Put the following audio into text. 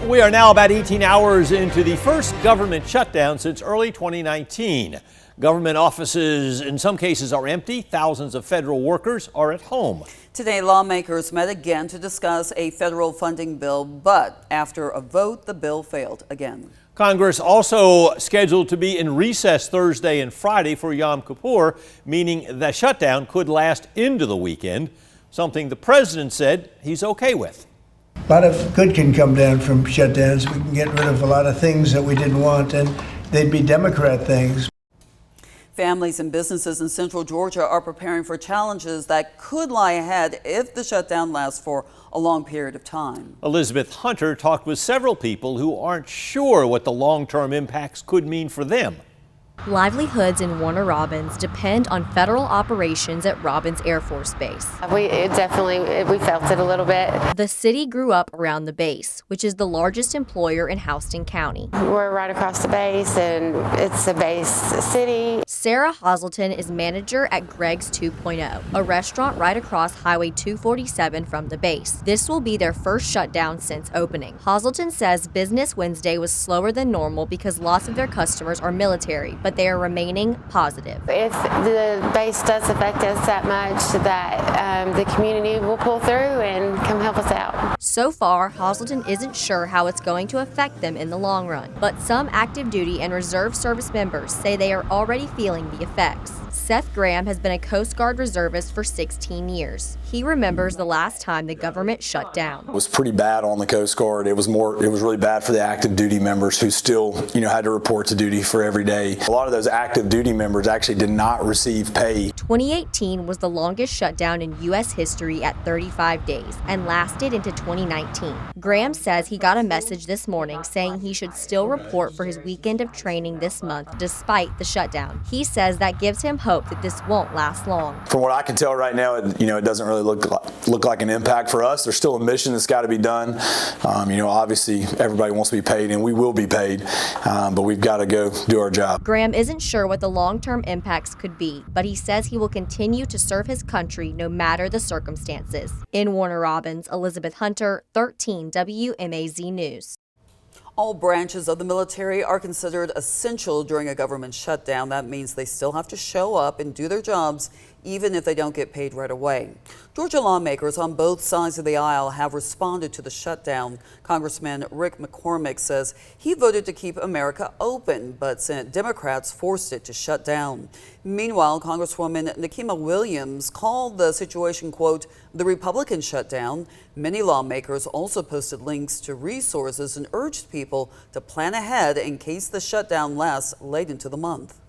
We are now about 18 hours into the first government shutdown since early 2019. Government offices in some cases are empty. Thousands of federal workers are at home. Today, lawmakers met again to discuss a federal funding bill, but after a vote, the bill failed again. Congress also scheduled to be in recess Thursday and Friday for Yom Kippur, meaning the shutdown could last into the weekend, something the president said he's okay with. A lot of good can come down from shutdowns. We can get rid of a lot of things that we didn't want, and they'd be Democrat things. Families and businesses in central Georgia are preparing for challenges that could lie ahead if the shutdown lasts for a long period of time. Elizabeth Hunter talked with several people who aren't sure what the long-term impacts could mean for them. Livelihoods in Warner Robins depend on federal operations at Robins Air Force Base. We felt it a little bit. The city grew up around the base, which is the largest employer in Houston County. We're right across the base, and it's a base city. Sarah Hazelton is manager at Greg's 2.0, a restaurant right across Highway 247 from the base. This will be their first shutdown since opening. Hazelton says Business Wednesday was slower than normal because lots of their customers are military, but they are remaining positive. If the base does affect us that much, that the community will pull through and come help us out. So far, Hazelton isn't sure how it's going to affect them in the long run, but some active duty and reserve service members say they are already feeling the effects. Seth Graham has been a Coast Guard reservist for 16 years. He remembers the last time the government shut down. It was pretty bad on the Coast Guard. It was really bad for the active duty members who still, had to report to duty for every day. A lot of those active duty members actually did not receive pay. 2018 was the longest shutdown in U.S. history at 35 days and lasted into 2019. Graham says he got a message this morning saying he should still report for his weekend of training this month despite the shutdown. He says that gives him hope that this won't last long. From what I can tell right now, it doesn't really look like an impact for us. There's still a mission that's got to be done. Obviously everybody wants to be paid, and we will be paid, but we've got to go do our job. Graham isn't sure what the long-term impacts could be, but he says he will continue to serve his country no matter the circumstances. In Warner Robins, Elizabeth Hunter, 13 WMAZ News. All branches of the military are considered essential during a government shutdown. That means they still have to show up and do their jobs, even if they don't get paid right away. Georgia lawmakers on both sides of the aisle have responded to the shutdown. Congressman Rick McCormick says he voted to keep America open, but Senate Democrats forced it to shut down. Meanwhile, Congresswoman Nikema Williams called the situation, quote, the Republican shutdown. Many lawmakers also posted links to resources and urged people to plan ahead in case the shutdown lasts late into the month.